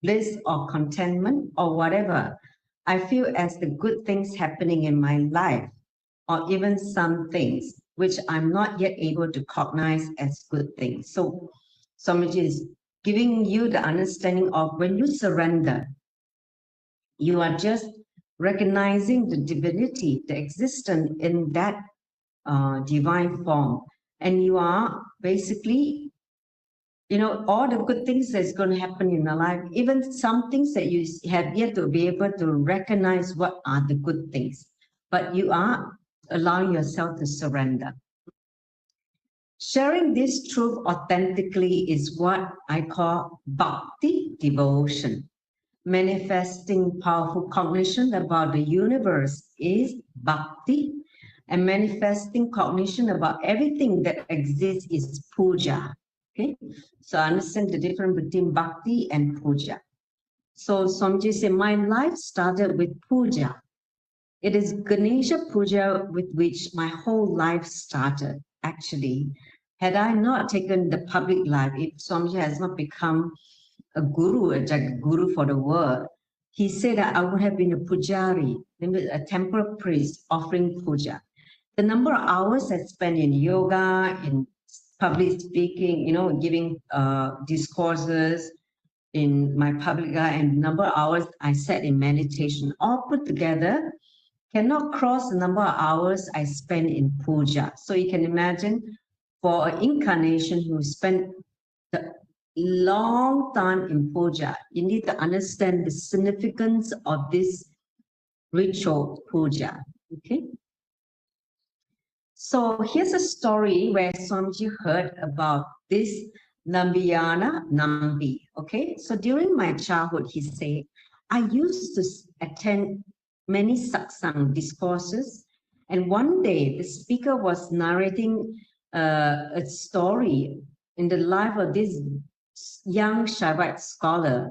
bliss or contentment or whatever I feel as the good things happening in my life, or even some things which I'm not yet able to cognize as good things. So Swamiji is giving you the understanding of when you surrender, you are just recognizing the divinity, the existence in that divine form. And you are basically, all the good things that's going to happen in your life, even some things that you have yet to be able to recognize what are the good things. But you are allowing yourself to surrender. Sharing this truth authentically is what I call bhakti devotion. Manifesting powerful cognition about the universe is bhakti, and manifesting cognition about everything that exists is puja. Okay, so understand the difference between bhakti and puja. So Swamiji said, my life started with puja. It is Ganesha puja with which my whole life started, actually. Had I not taken the public life, if Swamiji has not become a guru, a guru for the world, he said that I would have been a pujari, a temple priest offering puja. The number of hours I spent in yoga, in public speaking, giving discourses in my public life, and the number of hours I sat in meditation, all put together, cannot cross the number of hours I spent in puja. So you can imagine for an incarnation who spent the long time in puja, you need to understand the significance of this ritual puja. Okay. So here's a story where Swamiji heard about this Nambiyana Nambi. Okay. So during my childhood, he said, I used to attend many satsang discourses, and one day the speaker was narrating a story in the life of this young Shaivat scholar,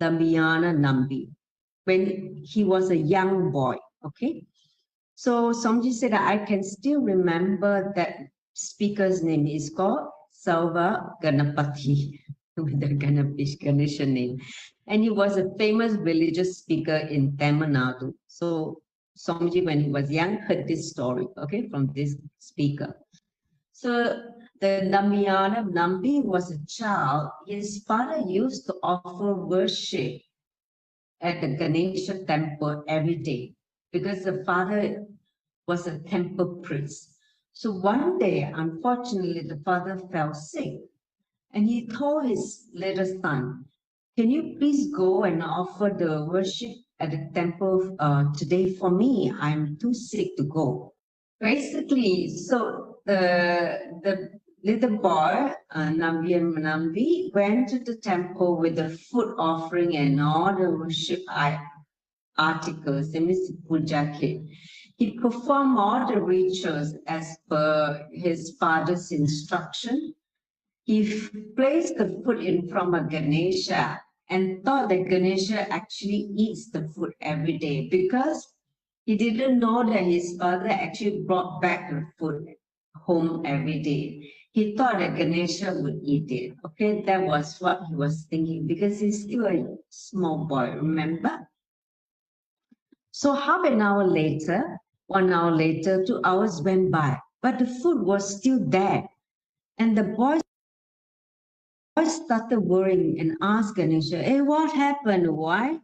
Nambiyana Nambi, when he was a young boy. Okay. So Swamiji said that I can still remember that speaker's name is called Salva Ganapati, with the Ganesha name. And he was a famous religious speaker in Tamil Nadu. So Swamiji, when he was young, heard this story, okay, from this speaker. So the Namiyana Nambi was a child. His father used to offer worship at the Ganesha temple every day because the father was a temple priest. So one day, unfortunately, the father fell sick and he told his little son, can you please go and offer the worship at the temple today for me? I'm too sick to go. Basically, so the little boy, Nambi, went to the temple with the food offering and all the worship articles, the means puja kit. He performed all the rituals as per his father's instruction. He placed the food in front of Ganesha and thought that Ganesha actually eats the food every day because he didn't know that his father actually brought back the food home every day. He thought that Ganesha would eat it. Okay, that was what he was thinking because he's still a small boy, remember? So half an hour later, 1 hour later, 2 hours went by, but the food was still there. And the boy started worrying and asked Ganesha, hey, what happened? Why?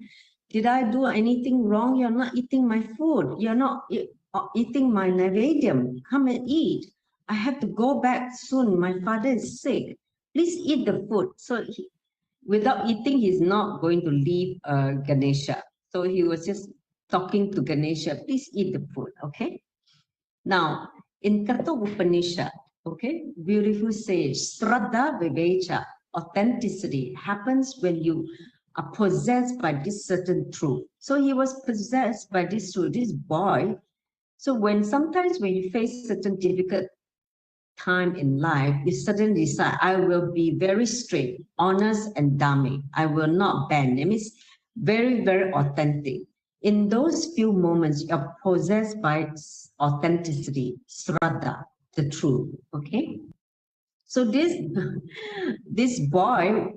Did I do anything wrong? You're not eating my food. You're not eating my naivedyam. Come and eat. I have to go back soon. My father is sick. Please eat the food. So without eating, he's not going to leave Ganesha. So he was just talking to Ganesha, please eat the food, okay? Now, in Katha Upanishad, okay, beautiful says, Shraddha Vivecha, authenticity happens when you are possessed by this certain truth. So he was possessed by this truth, this boy. So sometimes when you face certain difficult time in life, you suddenly decide, I will be very straight, honest, and dharmic. I will not bend. It means very, very authentic. In those few moments, you're possessed by authenticity, shraddha, the truth. Okay. So this boy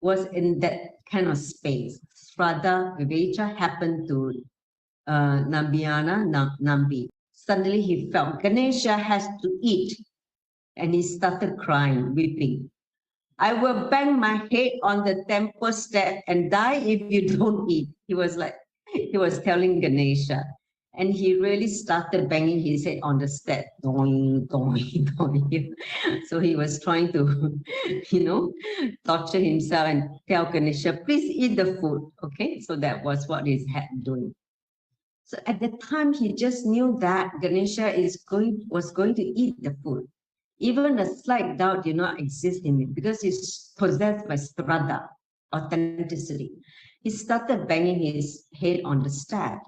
was in that kind of space. Shraddha Vivecha happened to Nambi. Suddenly he felt Ganesha has to eat, and he started crying, weeping. I will bang my head on the temple step and die if you don't eat. He was telling Ganesha. And he really started banging his head on the step. Doing, doing, doing. So he was trying to, torture himself and tell Ganesha, please eat the food. Okay, so that was what he's had doing. So at the time, he just knew that Ganesha was going to eat the food. Even a slight doubt did not exist in him because he's possessed by Shraddha, authenticity. He started banging his head on the step.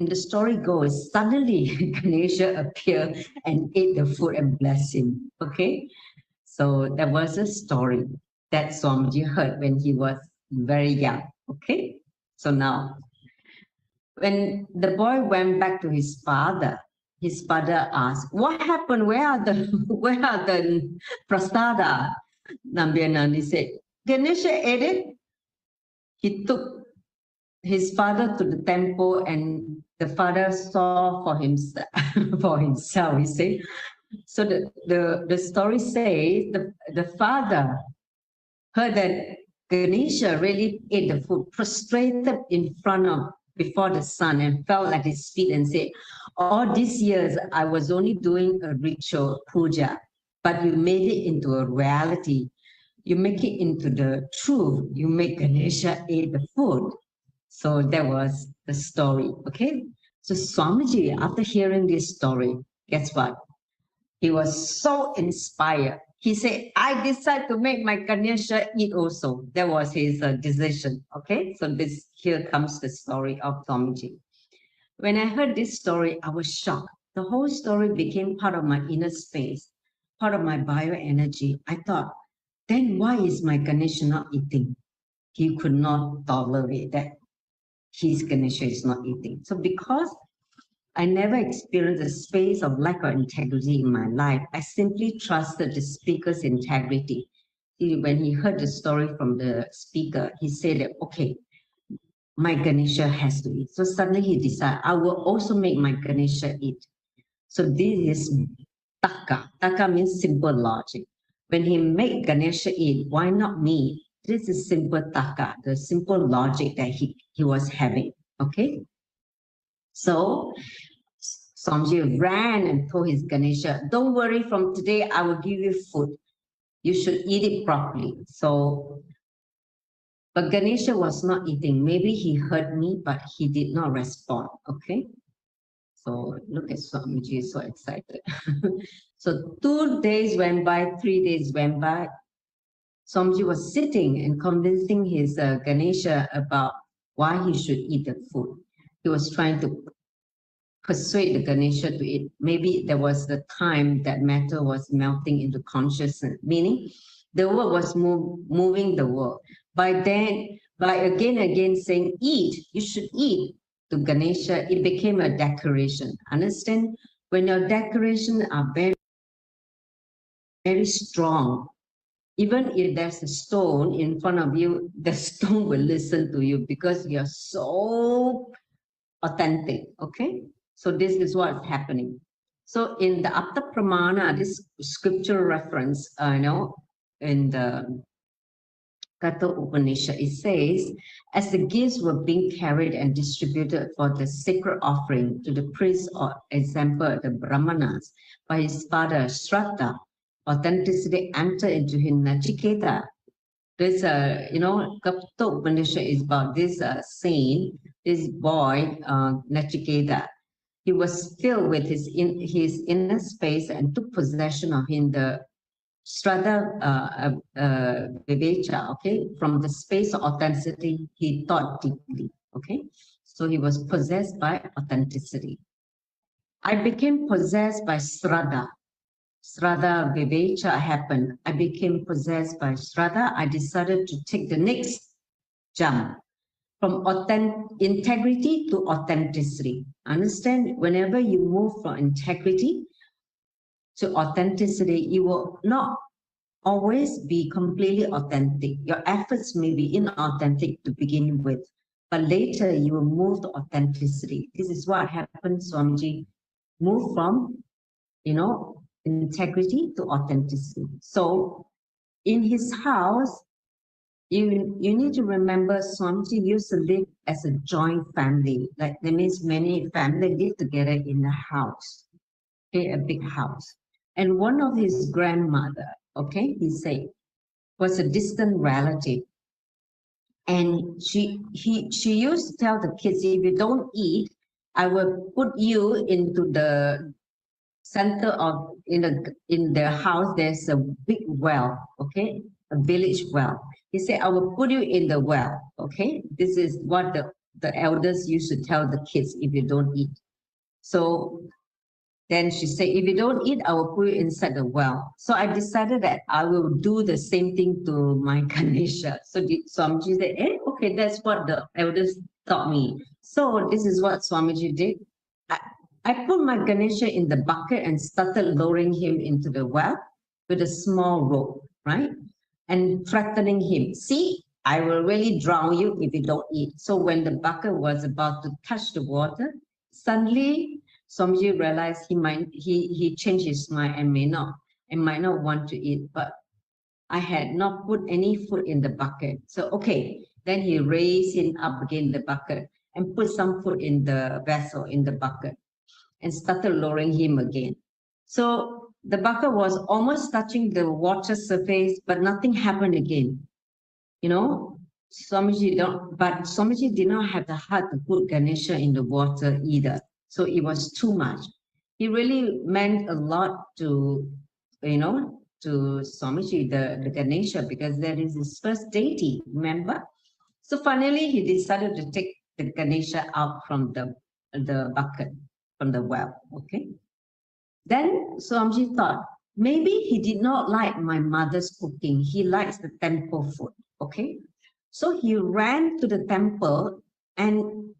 And the story goes, suddenly Ganesha appeared and ate the food and blessed him. Okay? So that was a story that Swamiji heard when he was very young. Okay? So now, when the boy went back to his father asked, what happened? Where are the prasada? Nambiyanandi said, Ganesha ate it. He took his father to the temple and the father saw for himself, for himself, he said. So the story says the father heard that Ganesha really ate the food, prostrated before the sun and fell at his feet and said, all these years I was only doing a ritual puja, but you made it into a reality. You make it into the truth. You make Ganesha eat the food. So that was the story, okay? So Swamiji, after hearing this story, guess what? He was so inspired. He said, I decide to make my Ganesha eat also. That was his decision. Okay, so here comes the story of Swamiji. When I heard this story, I was shocked. The whole story became part of my inner space, part of my bioenergy. I thought, then why is my Ganesha not eating? He could not tolerate that his Ganesha is not eating. So because I never experienced a space of lack of integrity in my life. I simply trusted the speaker's integrity. When he heard the story from the speaker, he said that, okay, my Ganesha has to eat. So suddenly he decided, I will also make my Ganesha eat. So this is taka. Taka means simple logic. When he made Ganesha eat, why not me? This is simple taka, the simple logic that he was having. Okay? So Swamiji ran and told his Ganesha, don't worry, from today I will give you food. You should eat it properly. So, but Ganesha was not eating. Maybe he heard me, but he did not respond. Okay. So look at Swamiji, so excited. So 2 days went by, 3 days went by. Swamiji was sitting and convincing his Ganesha about why he should eat the food. He was trying to persuade the Ganesha to eat. Maybe there was the time that matter was melting into consciousness, meaning the world was moving the world. By again saying, eat, you should eat to Ganesha, it became a decoration. Understand? When your decorations are very, very strong, even if there's a stone in front of you, the stone will listen to you because you're so authentic, okay? So this is what's happening. So in the Apta Pramana, this scripture reference, in the Katha Upanishad, it says, as the gifts were being carried and distributed for the sacred offering to the priests, or example, the Brahmanas, by his father Shraddha, authenticity entered into him Nachiketa. This, Katha Upanishad is about this saint, this boy, Nachiketa. He was filled with his inner space and took possession of him, the Shraddha Vivecha, okay? From the space of authenticity, he thought deeply, okay? So he was possessed by authenticity. I became possessed by Shraddha. Shraddha Vivecha happened. I became possessed by Shraddha. I decided to take the next jump from integrity to authenticity. Understand? Whenever you move from integrity to authenticity, you will not always be completely authentic. Your efforts may be inauthentic to begin with, but later you will move to authenticity. This is what happened, Swamiji. Move from, integrity to authenticity. So in his house, you need to remember Swamiji used to live as a joint family. Like that means many families live together in a house, okay, a big house. And one of his grandmother, okay, he said, was a distant relative. And she used to tell the kids, if you don't eat, I will put you into the center of in the house. There's a big well, okay, a village well. He said, I will put you in the well, okay. This is what the elders used to tell the kids if you don't eat. So then she said, if you don't eat, I will put you inside the well. So I decided that I will do the same thing to my Ganesha. So Swamiji said, okay, that's what the elders taught me. So this is what Swamiji did. I put my Ganesha in the bucket and started lowering him into the well with a small rope, right? And threatening him, see, I will really drown you if you don't eat. So when the bucket was about to touch the water, suddenly Swamiji realized he changed his mind and might not want to eat, but I had not put any food in the bucket. So okay, then he raised him up again the bucket and put some food in the vessel in the bucket and started lowering him again. So the bucket was almost touching the water surface, but nothing happened again. Swamiji did not have the heart to put Ganesha in the water either. So it was too much. He really meant a lot to Swamiji, the Ganesha, because that is his first deity, remember? So finally, he decided to take the Ganesha out from the bucket, from the well, okay? Then Swamiji thought, maybe he did not like my mother's cooking. He likes the temple food, okay? So he ran to the temple, and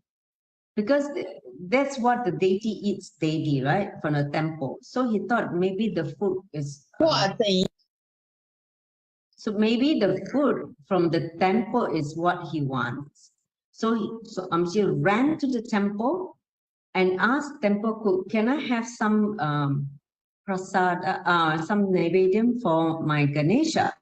because that's what the deity eats daily, right? From the temple. So he thought maybe the food is... So maybe the food from the temple is what he wants. So Amji ran to the temple and asked temple cook, can I have some prasad, some naivedyam for my Ganesha?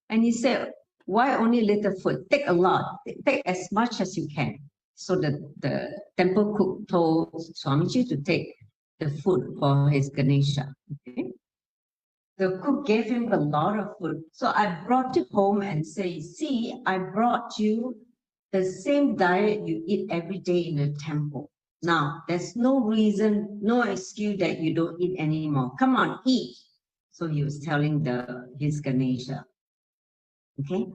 And he said, why only little food? Take a lot, take as much as you can. So the temple cook told Swamiji to take the food for his Ganesha. Okay? The cook gave him a lot of food. So I brought it home and say, see, I brought you the same diet you eat every day in the temple. Now, there's no reason, no excuse that you don't eat anymore. Come on, eat. So he was telling his Ganesha. Okay?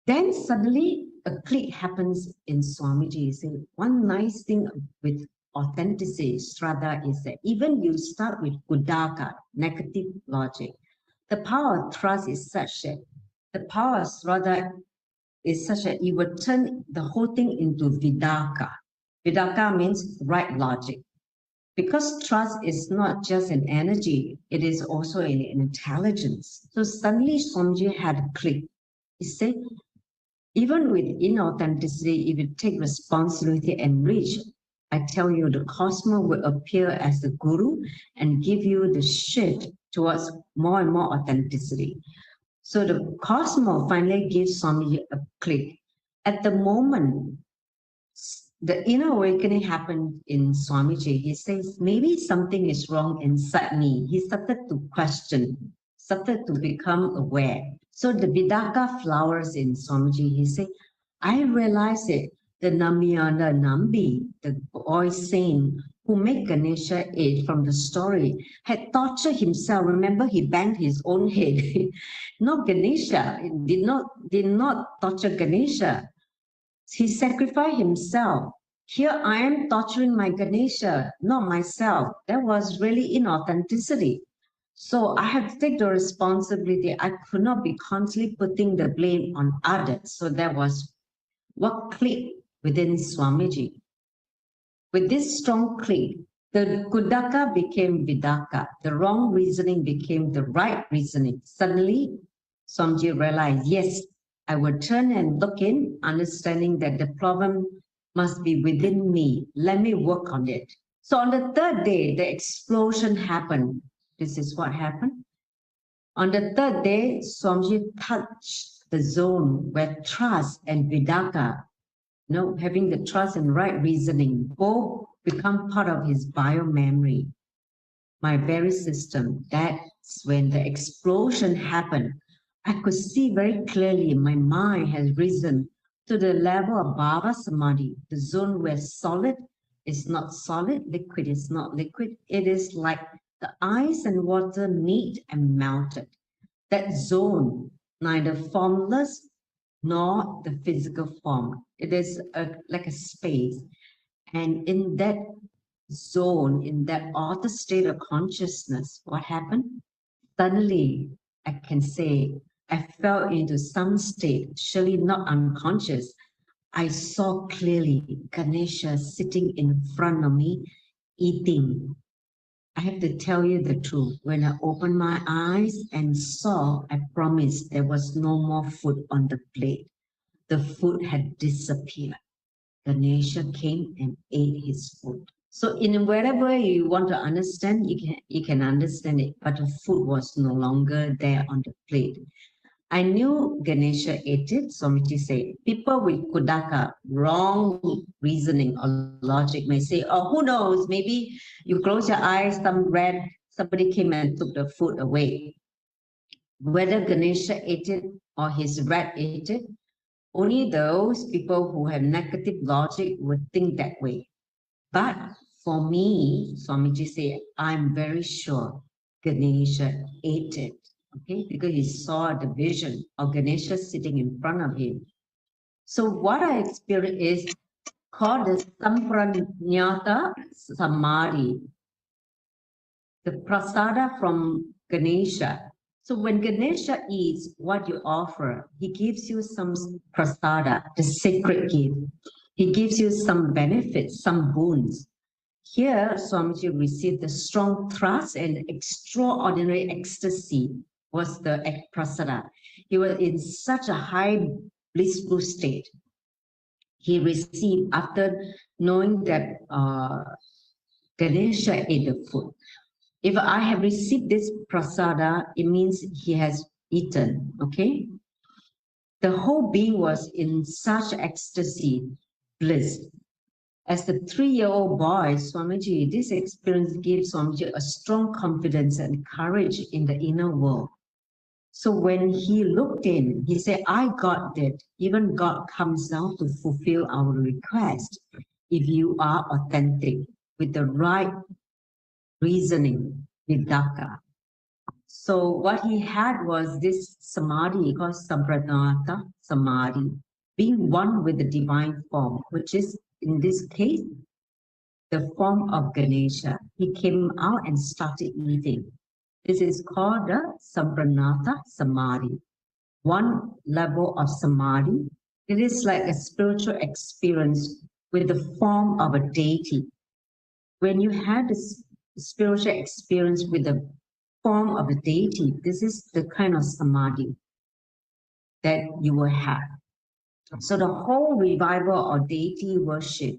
Then suddenly a click happens in Swamiji. He said, one nice thing with authenticity, Shraddha, is that even you start with Kudaka, negative logic, the power of trust is such that the power of Shraddha is such that it will turn the whole thing into Vidaka. Vidaka means right logic. Because trust is not just an energy, it is also an intelligence. So suddenly Swamiji had a click. He said, even with inauthenticity, if you take responsibility and reach, I tell you, the cosmos will appear as the guru and give you the shift towards more and more authenticity. So the cosmos finally gives Swamiji a click. At the moment, the inner awakening happened in Swamiji. He says, maybe something is wrong inside me. He started to question, started to become aware. So the Vidaka flowers in Swamiji. He said, I realized it. The Namiyana Nambi, the boy saint who made Ganesha eat from the story, had tortured himself. Remember, he banged his own head. Not Ganesha. Did not torture Ganesha. He sacrificed himself. Here I am torturing my Ganesha, not myself. That was really inauthenticity. So I have to take the responsibility. I could not be constantly putting the blame on others. So that was what clicked within Swamiji. With this strong click, The Kudaka became Vidaka. The wrong reasoning became the right reasoning. Suddenly, Somji realized, yes, I will turn and look in, understanding that the problem must be within me. Let me work on it. So on the third day, the explosion happened. This is what happened. On the third day, Somji touched the zone where trust and Vidaka, having the trust and right reasoning, both become part of his bio memory, my very system. That's when the explosion happened. I could see very clearly my mind has risen to the level of Bhava Samadhi, the zone where solid is not solid, liquid is not liquid. It is like the ice and water meet and melted. That zone, neither formless nor the physical form. It is like a space. And in that zone, in that altered state of consciousness, what happened? Suddenly, I can say, I fell into some state, surely not unconscious. I saw clearly Ganesha sitting in front of me, eating. I have to tell you the truth. When I opened my eyes and saw, I promised there was no more food on the plate. The food had disappeared. Ganesha came and ate his food. So in wherever you want to understand, you can understand it, but the food was no longer there on the plate. I knew Ganesha ate it, Swamiji said. People with Kudaka, wrong reasoning or logic may say, oh, who knows, maybe you close your eyes, somebody came and took the food away. Whether Ganesha ate it or his rat ate it, only those people who have negative logic would think that way. But for me, Swamiji said, I'm very sure Ganesha ate it, okay? Because he saw the vision of Ganesha sitting in front of him. So what I experienced is called the Sampranyata Samadhi, the prasada from Ganesha. So when Ganesha eats what you offer, he gives you some prasada, the sacred gift. He gives you some benefits, some boons. Here, Swamiji received the strong trust and extraordinary ecstasy was the prasada. He was in such a high blissful state. He received after knowing that Ganesha ate the food. If I have received this prasada, it means he has eaten, okay? The whole being was in such ecstasy, bliss. As the 3-year-old boy, Swamiji, this experience gives Swamiji a strong confidence and courage in the inner world. So when he looked in, he said, I got it. Even God comes down to fulfill our request if you are authentic with the right reasoning, Vidaka. So what he had was this samadhi called Sampranata Samadhi, being one with the divine form, which is in this case the form of Ganesha. He came out and started eating. This is called the Sampranata Samadhi. One level of Samadhi, it is like a spiritual experience with the form of a deity. When you have this spiritual experience with the form of a deity, this is the kind of Samadhi that you will have. So the whole revival or deity worship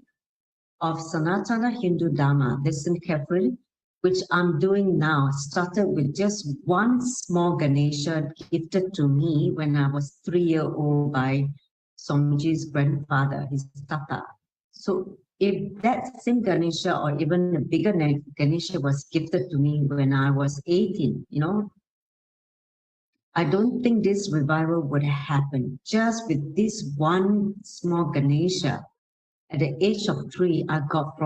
of Sanatana Hindu Dharma, listen carefully, which I'm doing now, started with just one small Ganesha gifted to me when I was 3-year-old by Somji's grandfather, his tata. So if that same Ganesha or even a bigger Ganesha was gifted to me when I was 18, I don't think this revival would happen. Just with this one small Ganesha, at the age of 3, I got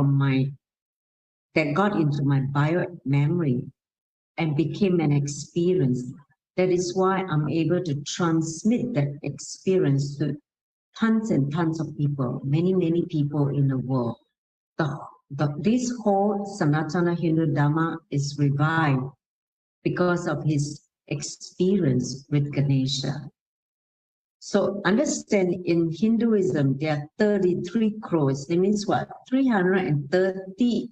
that got into my bio memory and became an experience. That is why I'm able to transmit that experience to tons and tons of people, many, many people in the world. This whole Sanatana Hindu Dharma is revived because of his experience with Ganesha. So understand in Hinduism, there are 33 crores. That means what? 330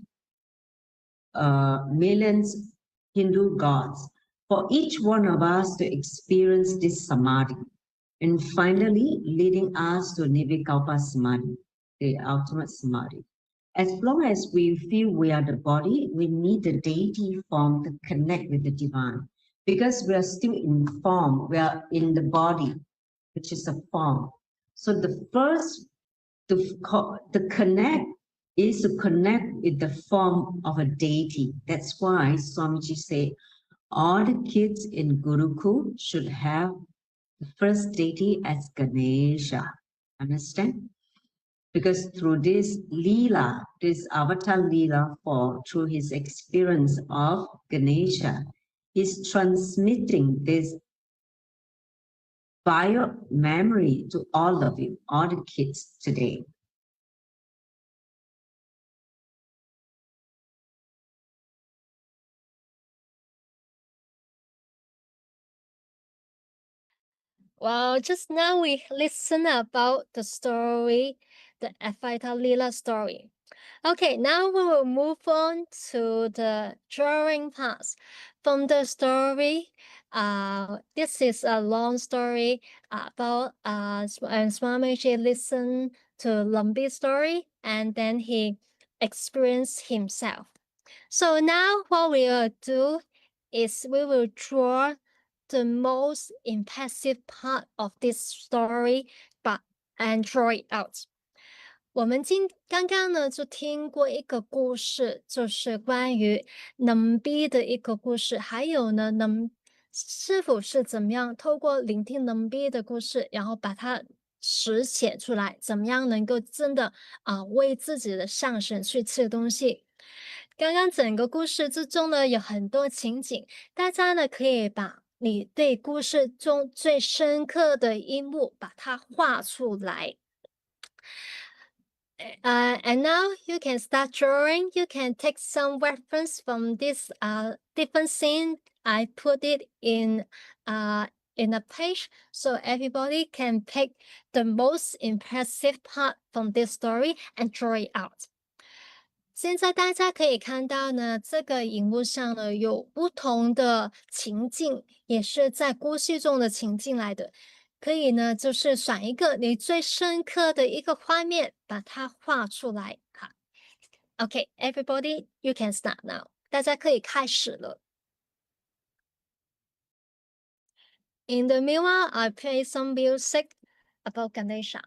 millions Hindu gods, for each one of us to experience this samadhi, and finally leading us to Nirvikalpa Samadhi, the ultimate samadhi. As long as we feel we are the body, we need the deity form to connect with the divine. Because we are still in form, we are in the body, which is a form. So the first to connect is to connect with the form of a deity. That's why Swamiji said all the kids in Gurukul should have the first deity as Ganesha. Understand? Because through this Leela, this Avarta Leela, through his experience of Ganesha, he's transmitting this bio memory to all of you, all the kids today. Well, just now we listened about the story, the Avarta Leela story. Okay, now we will move on to the drawing part. From the story, this is a long story about when Swamiji listened to Lambi's story and then he experienced himself. So now what we will do is we will draw the most impressive part of this story, and draw it out. 我们刚刚呢就听过一个故事，就是关于能逼的一个故事，还有呢师傅是怎么样透过聆听能逼的故事，然后把它实写出来，怎么样能够真的为自己的上神去吃东西。刚刚整个故事之中呢有很多情景，大家呢可以把你对故事中最深刻的一幕把它画出来。And now you can start drawing. You can take some reference from this different scene. I put it in a page so everybody can pick the most impressive part from this story and draw it out. 现在大家可以看到呢，这个荧幕上呢有不同的情境，也是在故事中的情境来的。可以呢，就是选一个你最深刻的一个画面，把它画出来。好 ，OK, everybody, you can start now. 大家可以开始了。In the meanwhile, I play some music about Ganesha.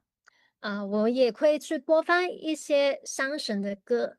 我也会去播放一些山神的歌。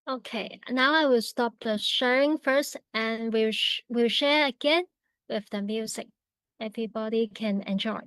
Okay, now I will stop the sharing first and we'll share again with the music. Everybody can enjoy.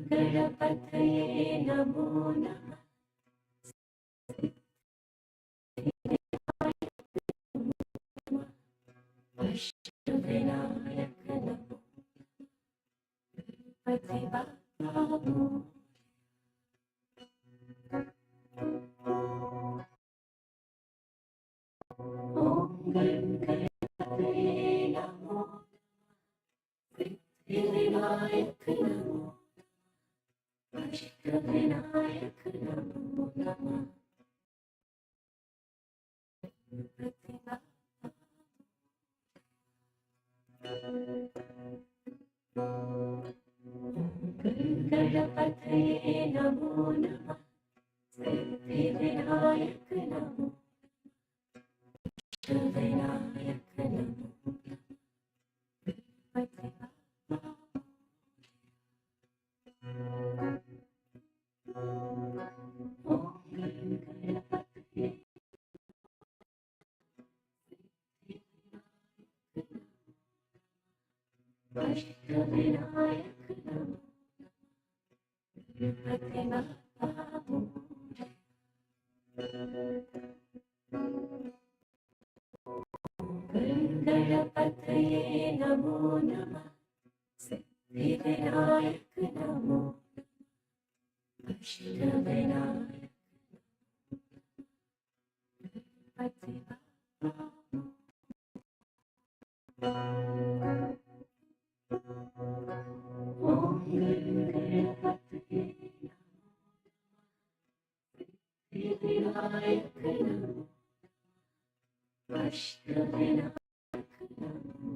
Ganapataye Namo Namah. Ashtavinayaka Namo Namo. Om Ganapataye Namo Vinayaka Namo Ashtavinayaka Namo Namah. Ganapataye Namo Namah Vinayaka Namo Ashtavinayaka Namo. Ashtavinayaka Namo Ganapataye Namo Namah Vinayaka Namo Ashtavinayaka. Om Ganapataye Vinayaka Namo Ashtavinayaka Namo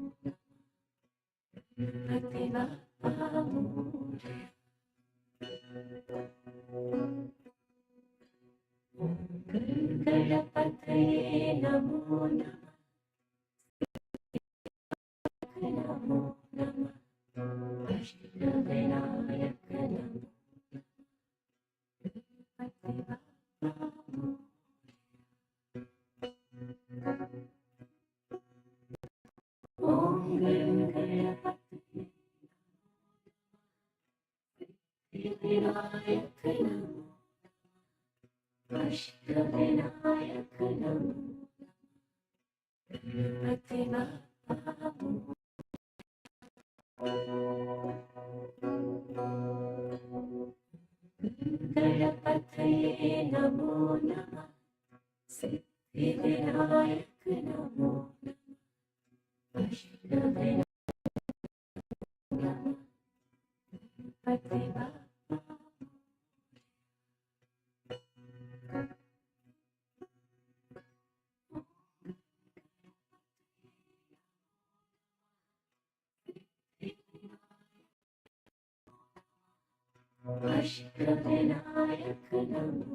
Ganapataye Namo Namah Namo Namah Ashtavinayaka Namo Om Ganapataye Vinayaka Namo Ashtavinayaka Namo Ganapataye Namo Namah Vinayaka Namo Ashtavinayaka Ashtavinayaka Namo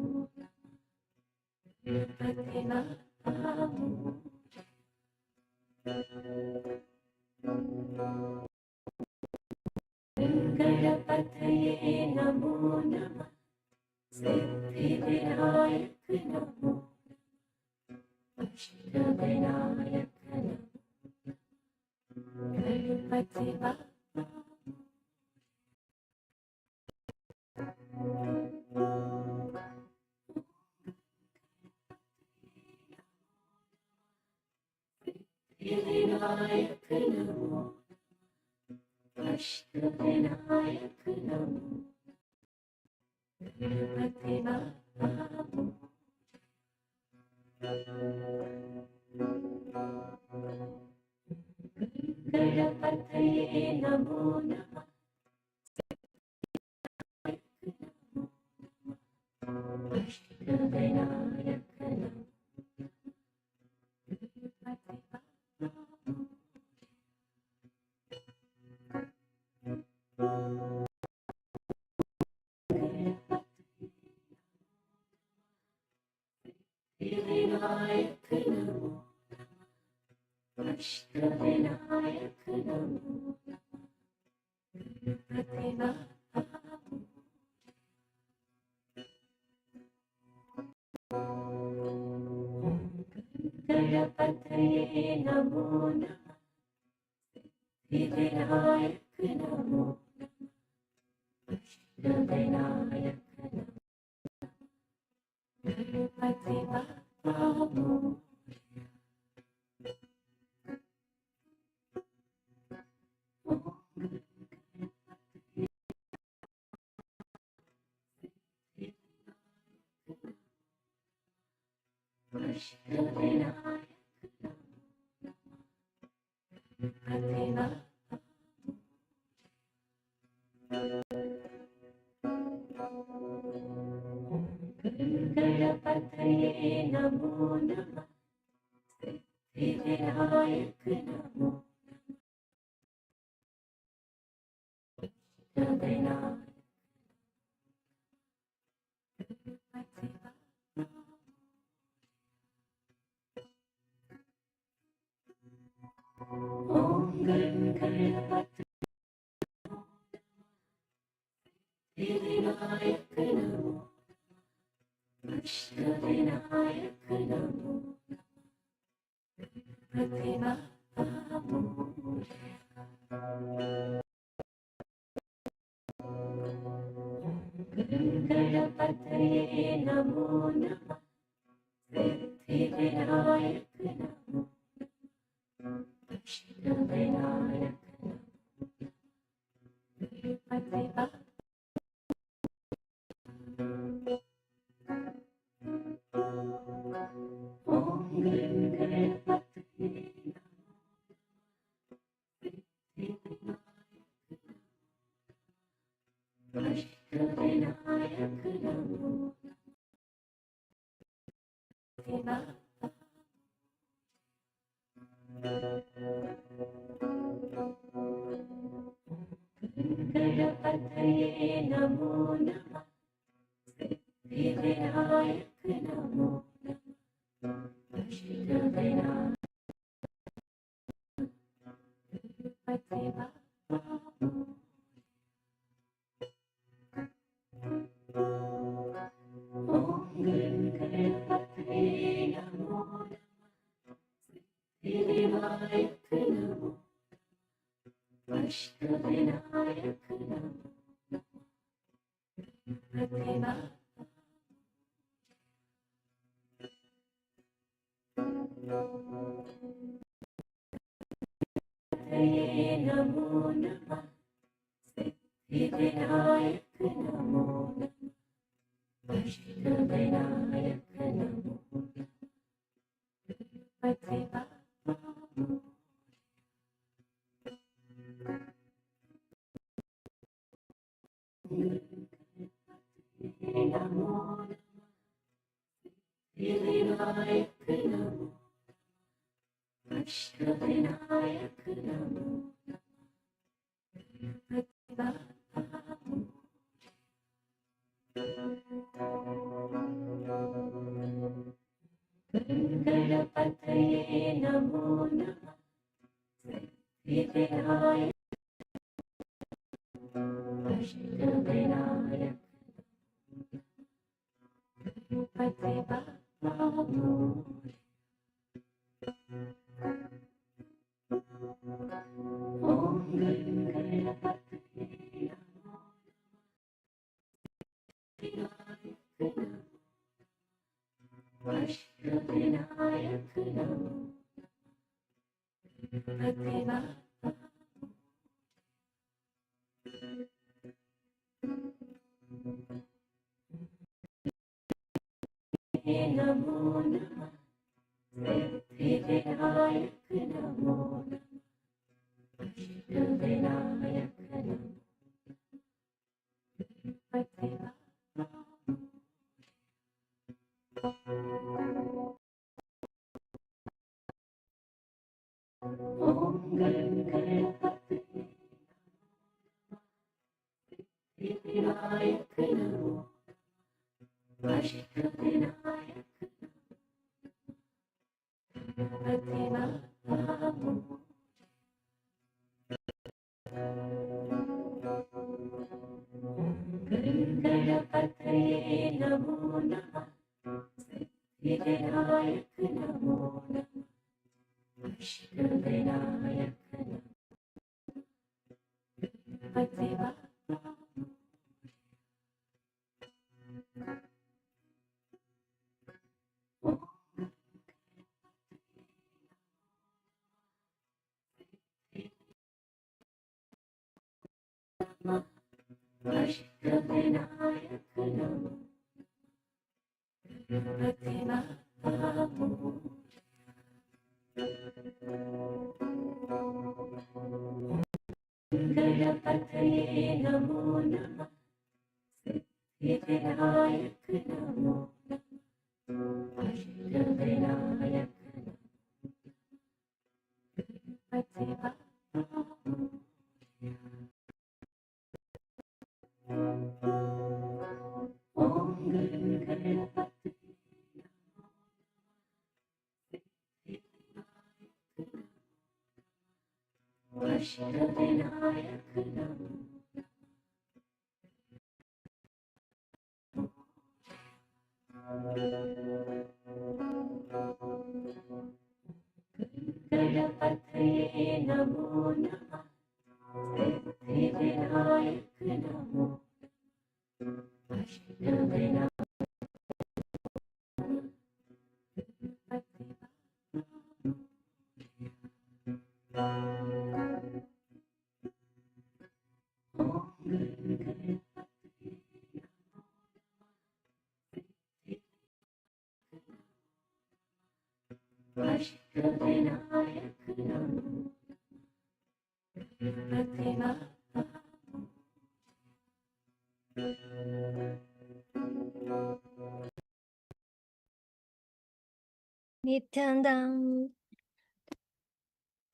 Ganapataye Namo Namah Vinayaka Namo Ashtavinayaka Namo Vinayaka Namo Ashtavinayaka Namo Ganapataye Namo Namah Ashtavinayaka Namo Vinayaka Namo Ashtavinayaka Namo Ganapataye Namo Namah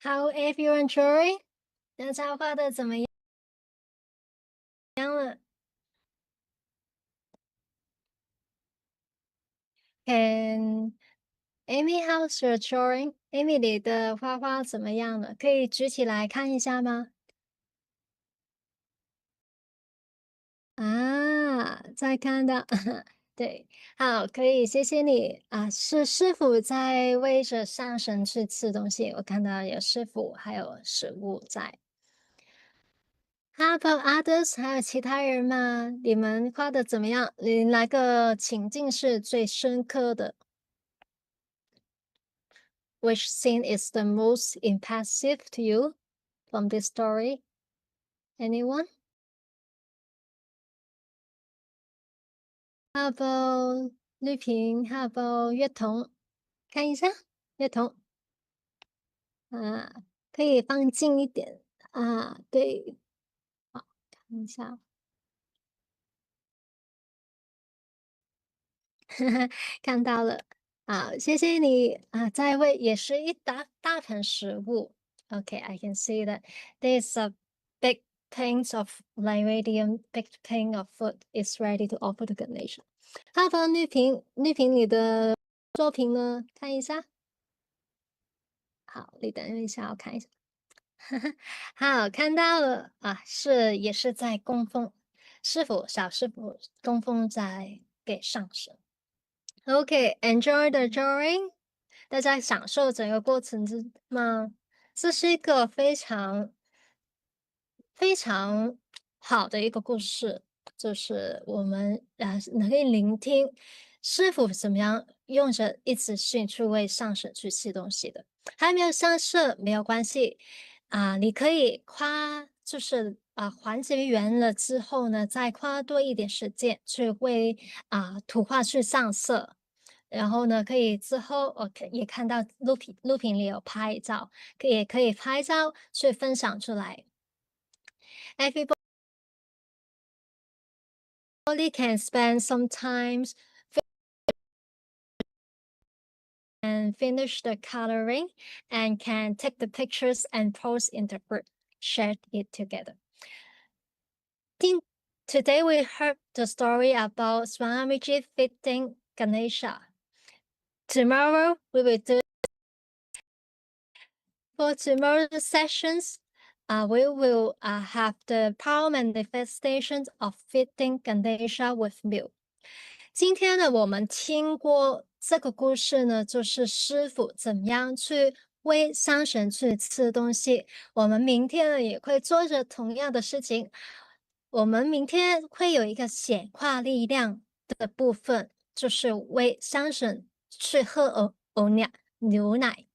How everyone enjoy？ 大家画的怎么样了 ？And Amy, how's your drawing? Amy， 你的画画怎么样了？可以举起来看一下吗？啊，再看到，对，好，可以，谢谢你啊。是师傅在为着上神去吃东西，我看到有师傅还有食物在。How about others？ 还有其他人吗？你们画的怎么样？你哪个情境是最深刻的？ Which scene is the most impressive to you from this story? Anyone? How about 绿萍 ？How about 月童？看一下月童啊，可以放近一点啊，对，好，看一下。看到了，好，谢谢你啊，在位也是一大盆食物。Okay, I can see that there's a big pan of like radium, big pan of food is ready to offer to Ganesha. How about 绿萍？绿萍，你的作品呢？看一下。好，你等一下，我看一下。好，看到了啊，也是在供奉师傅，小师傅供奉在给上神。Okay, enjoy the drawing. 大家享受整个过程吗？这是一个非常好的一个故事，就是我们可以聆听师傅怎么样用着一直性去为上神去吃东西的。还没有上色没有关系啊，你可以就是环节圆了之后呢，再花多一点时间去为图画去上色。然后呢，可以之后我也看到录屏里有拍照，也可以拍照去分享出来。Everybody can spend some time and finish the coloring and can take the pictures and post in the group, share it together. Today we heard the story about Swamiji feeding Ganesha. Tomorrow we will do for tomorrow's sessions. We will have the power manifestations of feeding Ganesha with milk. 今天呢，我们听过这个故事呢，就是师傅怎么样去为上神去吃东西。我们明天呢也会做着同样的事情。我们明天会有一个显化力量的部分，就是为上神去喝牛奶。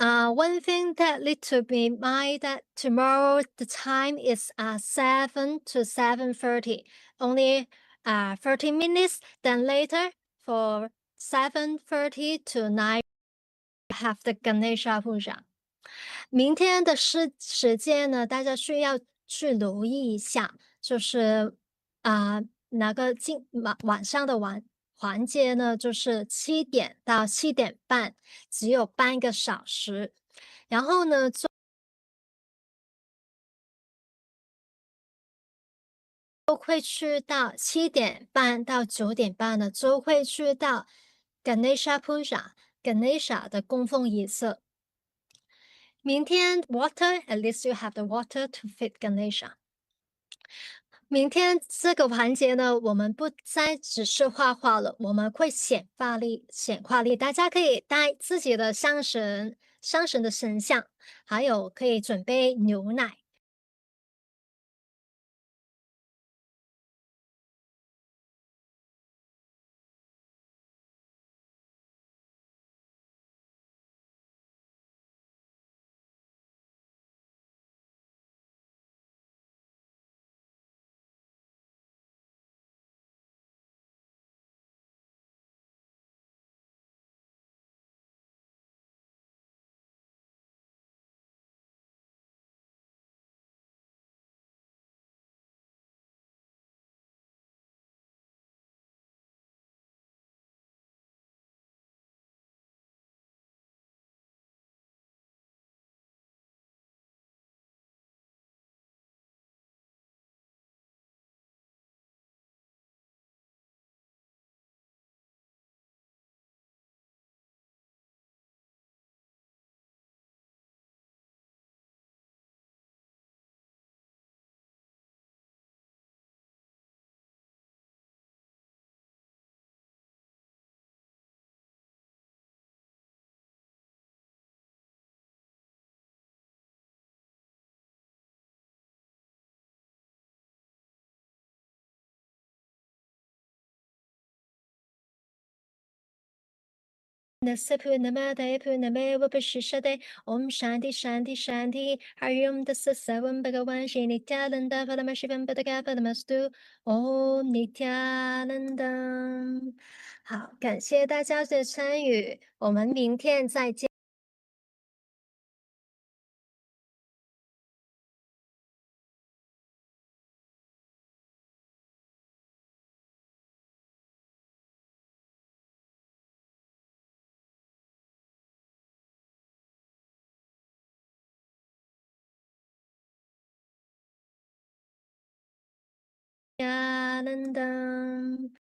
one thing that need to be in mind that tomorrow the time is 7 to 7:30, only 30 minutes. Then later for 7:30 to 9 have the Ganesha Puja. 明天的时间呢，大家需要去留意一下，就是那个晚上的环节呢，就是7点到7点半，只有半个小时。然后呢，就会去到7点半到9点半呢，就会去到 Ganesha Puja Ganesha 的供奉仪式。明天 water at least you have the water to feed Ganesha。明天这个环节呢，我们不再只是画画了，我们会显化力。大家可以带自己的上神的神像，还有可以准备牛奶。ओम शांति शांति शांति हरिओम तत्सत्सर्वं भगवान श्री नित्यानंद परमशिवं पदमस्तु ओम नित्यानंदम。好，感谢大家的参与，我们明天再见。नित्यानंदम